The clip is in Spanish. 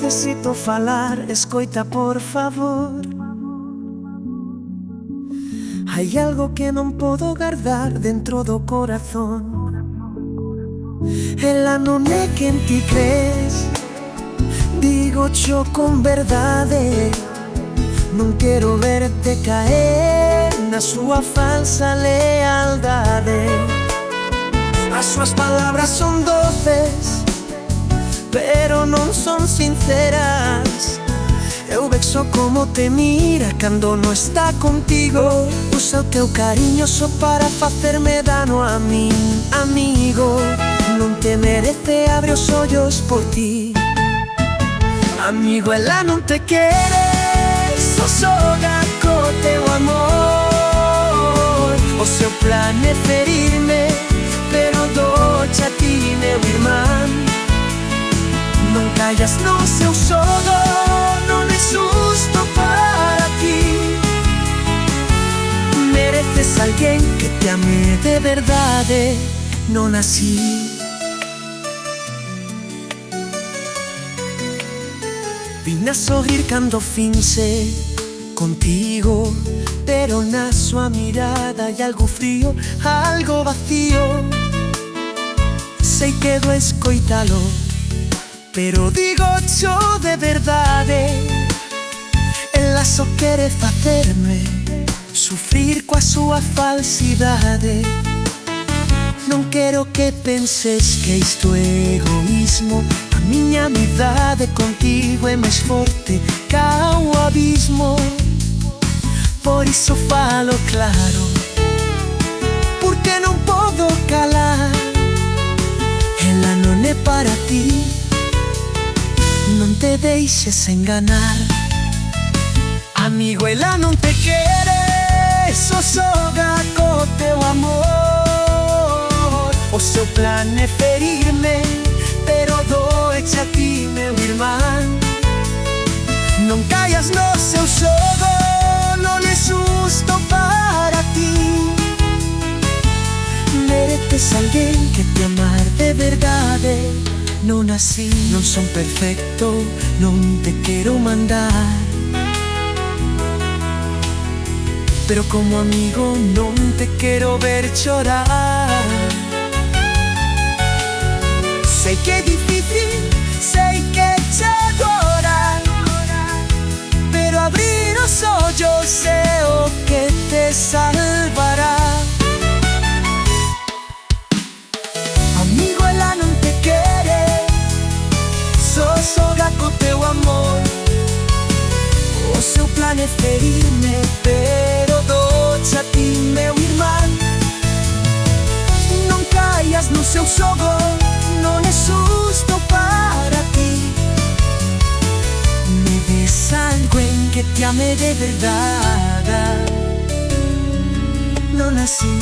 Necesito falar, escoita por favor. Hai algo que non podo guardar dentro do corazón. Ela non é quen ti crees, digo cho con verdade. Non quero verte caer na súa falsa lealdade. As súas palabras son doces, pero non son sinceras. Eu vexo como te mira cando non está contigo. Usa o teu cariño só para facerme dano a min, amigo. Non te merece, abre os ollos por ti. Amigo, ela non te quere, só xoga co teu amor. O seu plan é ferirme, pero doche a ti, meu irmán. Non callas no seu xogo, non é xusto para ti. Mereces alguén que te ame de verdade, non así. Vin a sorrir cando finse contigo, pero na súa mirada hai algo frío, algo vacío. Sei que do escoitalo, pero digo cho de verdade. Ela só quere facerme sufrir coa súa falsidade. Non quero que penses que isto é egoísmo. A miña amizade contigo é máis forte ca o abismo. Por iso falo claro, porque non podo calar. Ela non é para ti, non te deixes enganar. Amigo, ela non te quere, só xoga co teu amor. O seu plan é ferirme, pero doeche a ti, meu irmán. Non caias no seu xogo, non é xusto para ti. Mereces alguén que te amar de verdade, non así. Non son perfecto, non te quero mandar, pero como amigo non te quero ver chorar. Sei que é difícil, sei que che dora, pero abrir os ollos é o que te salvará. Amigo, ela non te quere, só xoga co teu amor. O seu plan é ferirme, pero doche a ti, meu irmán. Non caias no seu xogo, non é xusto para ti. Me des alguén que te ame de verdade, non así.